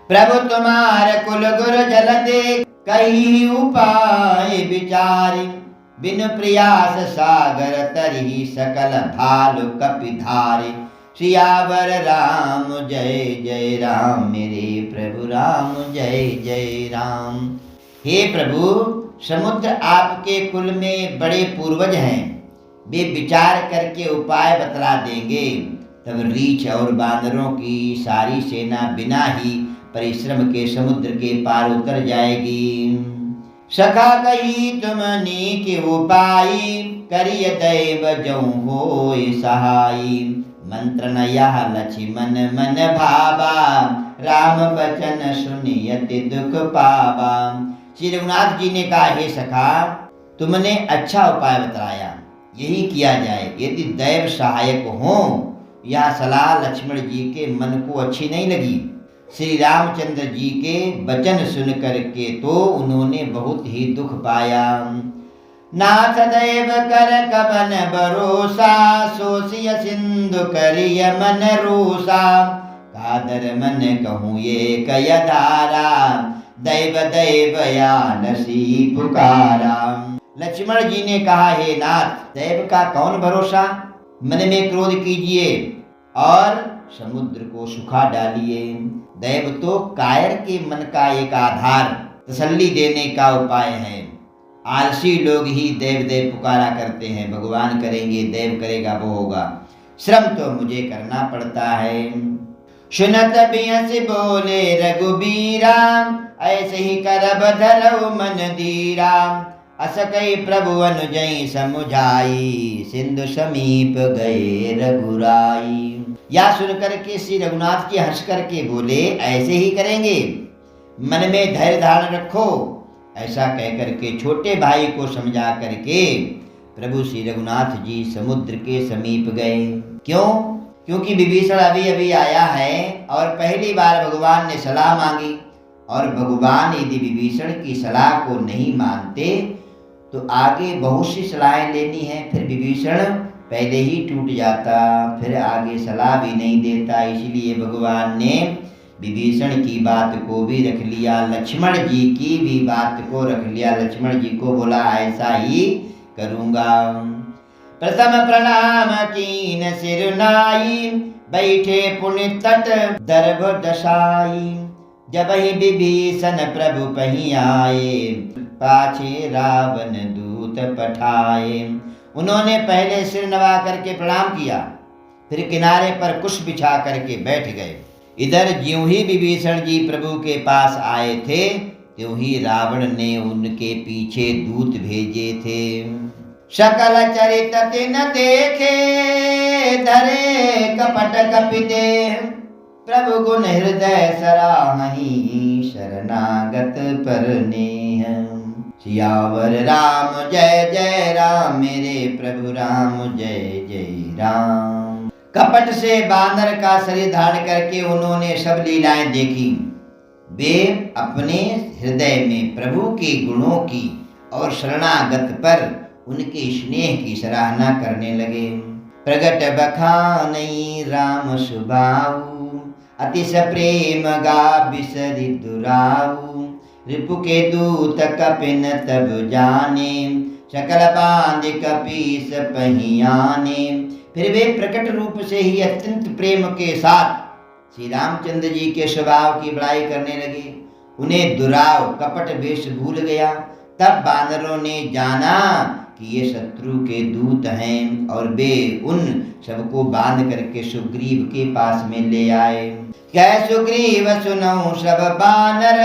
प्रभु तुम्हार कुल गुर जल दे, कही उपाय विचारी। बिन प्रयास सागर तरही, सकल भालु कपि धारे। सियावर राम जय जय राम, मेरे प्रभु राम जय जय राम। हे प्रभु, समुद्र आपके कुल में बड़े पूर्वज हैं, वे विचार करके उपाय बतला देंगे। तब रीछ और बानरों की सारी सेना बिना ही परिश्रम के समुद्र के पार उतर जाएगी। सखा कही तुमने के उपाय, करिय दैव जऊँ होय सहाई। मंत्र नया लक्ष्मण मन भावा, राम बचन सुनियति दुख पावा। श्री रघुनाथ जी ने कहा, हे सखा, तुमने अच्छा उपाय बताया, यही किया जाए। यदि दैव सहायक हो, यह सलाह लक्ष्मण जी के मन को अच्छी नहीं लगी। श्री रामचंद्र जी के वचन सुन करके तो उन्होंने बहुत ही दुख पाया। नाथ दैव कर कवन भरोसा, सोसिय सिंधु करिय मन रोसा। कादर मन कहूँ ये कय धारा, दैव दैव यानसी पुकारा। लक्ष्मण जी ने कहा, हे नाथ, दैव का कौन भरोसा, मन में क्रोध कीजिए और समुद्र को सुखा डालिए। दैव तो कायर के मन का एक आधार, तसल्ली देने का उपाय है। आलसी लोग ही देव देव पुकारा करते हैं, भगवान करेंगे, देव करेगा, वो होगा, श्रम तो मुझे करना पड़ता है। सुनत बियस बोले रघुबीरा, ऐसे ही करब धरऊ मन धीरा। अस कई प्रभु अनुजई समुझाई, सिंधु समीप गए रघुराई। या सुनकर के श्री रघुनाथ जी हंस करके बोले, ऐसे ही करेंगे, मन में धैर्य धारण रखो। ऐसा कहकर के छोटे भाई को समझा करके प्रभु श्री रघुनाथ जी समुद्र के समीप गए। क्यों? क्योंकि विभीषण अभी अभी आया है और पहली बार भगवान ने सलाह मांगी, और भगवान यदि विभीषण की सलाह को नहीं मानते तो आगे बहुत सी सलाहें लेनी है, फिर विभीषण पहले ही टूट जाता, फिर आगे सलाह भी नहीं देता। इसलिए भगवान ने विभीषण की बात को भी रख लिया, लक्ष्मण जी की भी बात को रख लिया। लक्ष्मण जी को बोला, ऐसा ही करूँगा। प्रथम प्रणाम कीन सिर नाई, बैठे पुण्य तट दर्भ दशाई। जब ही विभीषण प्रभु पही आए, पाछे रावण दूत पठाए। उन्होंने पहले सिर नवा करके प्रणाम किया, फिर किनारे पर कुश बिछा करके बैठ गए। इधर ज्यों ही विभीषण जी प्रभु के पास आए थे, त्यों ही रावण ने उनके पीछे दूत भेजे थे। सकल चरित तिन देखे, धरे कपट कपिते। प्रभु गुण हृदय सराहहि, शरणागत पर नेह। सियावर राम जय जय राम, मेरे प्रभु राम जय जय राम। कपट से बानर का शरीर धारण करके उन्होंने सब लीलाएं देखी। वे अपने हृदय में प्रभु के गुणों की और शरणागत पर उनके स्नेह की सराहना करने लगे। प्रगट बखानई राम सुभाऊ, अतिश प्रेम गा बिसरि दुराऊ। रिपु के दूत कपिन तब जाने, सकल बांध कपीस पहियाने। फिर वे प्रकट रूप से ही अत्यंत प्रेम के साथ श्री रामचंद्र जी के स्वभाव की बड़ाई करने लगे। उन्हें दुराव कपट वेश भूल गया। तब बानरों ने जाना कि ये शत्रु के दूत हैं, और वे उन सबको बांध करके सुग्रीव के पास में ले आए। कह सुग्रीव सुनऊ सब बानर,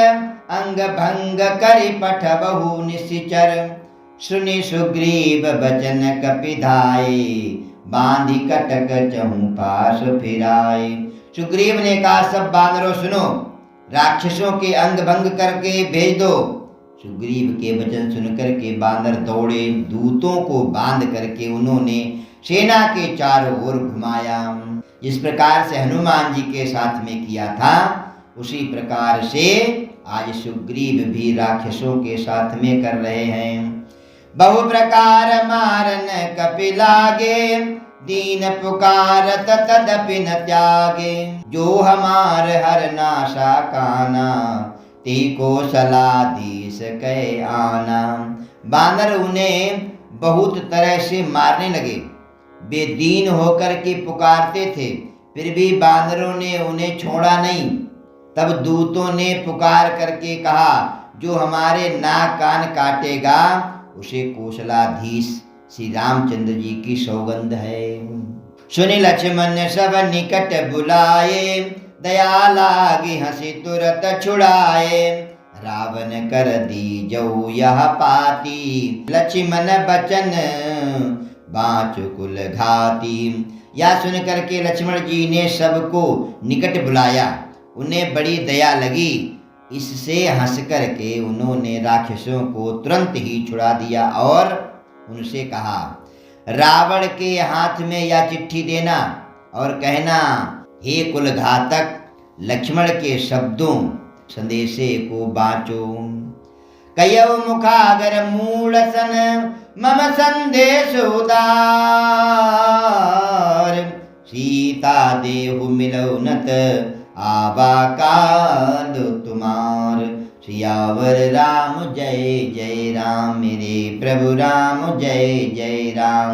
अंग भंग करि पठ बहु निश्चर। सुनि सुग्रीव बचन कपिधाए, बांधि कटक चहु पास फिराए। सुग्रीव ने कहा, सब बानरों सुनो, राक्षसों के अंग भंग करके भेज दो। सुग्रीव के वचन सुनकर के बानर दौड़े। दूतों को बांध करके उन्होंने सेना के चारों ओर घुमाया। जिस प्रकार से हनुमान जी के साथ में किया था, उसी प्रकार से आज सुग्रीव भी राक्षसों के साथ में कर रहे हैं। बहु प्रकार मारन कपि लागे, दीन पुकारत तदपि न त्यागे। जो हमार हर नाशा काना, ते कौशलाधीश कै आना। बानर उन्हें बहुत तरह से मारने लगे। वे दीन होकर के पुकारते थे, फिर भी बानरों ने उन्हें छोड़ा नहीं। तब दूतों ने पुकार करके कहा, जो हमारे नाक कान काटेगा उसे कौशलाधीश श्री रामचंद्र जी की सौगंध है। सुनि लक्ष्मण सब निकट बुलाए, दया लागी हंसी तुरत छुड़ाए। रावण कर दी जो यह पाती, लक्ष्मण बचन बाँचु कुल घाती। या सुन करके लक्ष्मण जी ने सबको निकट बुलाया, उन्हें बड़ी दया लगी। इससे हंस करके उन्होंने राक्षसों को तुरंत ही छुड़ा दिया और उनसे कहा, रावण के हाथ में यह चिट्ठी देना और कहना, हे कुल घातक, लक्ष्मण के शब्दों संदेशे को बाँचो। कयौ मुखागर मूल सन, मम संदेश उदार। सीता देहु मिलौ नत, आवा काल तुमार। सियावर राम जय जय राम, मेरे प्रभु राम जय जय राम।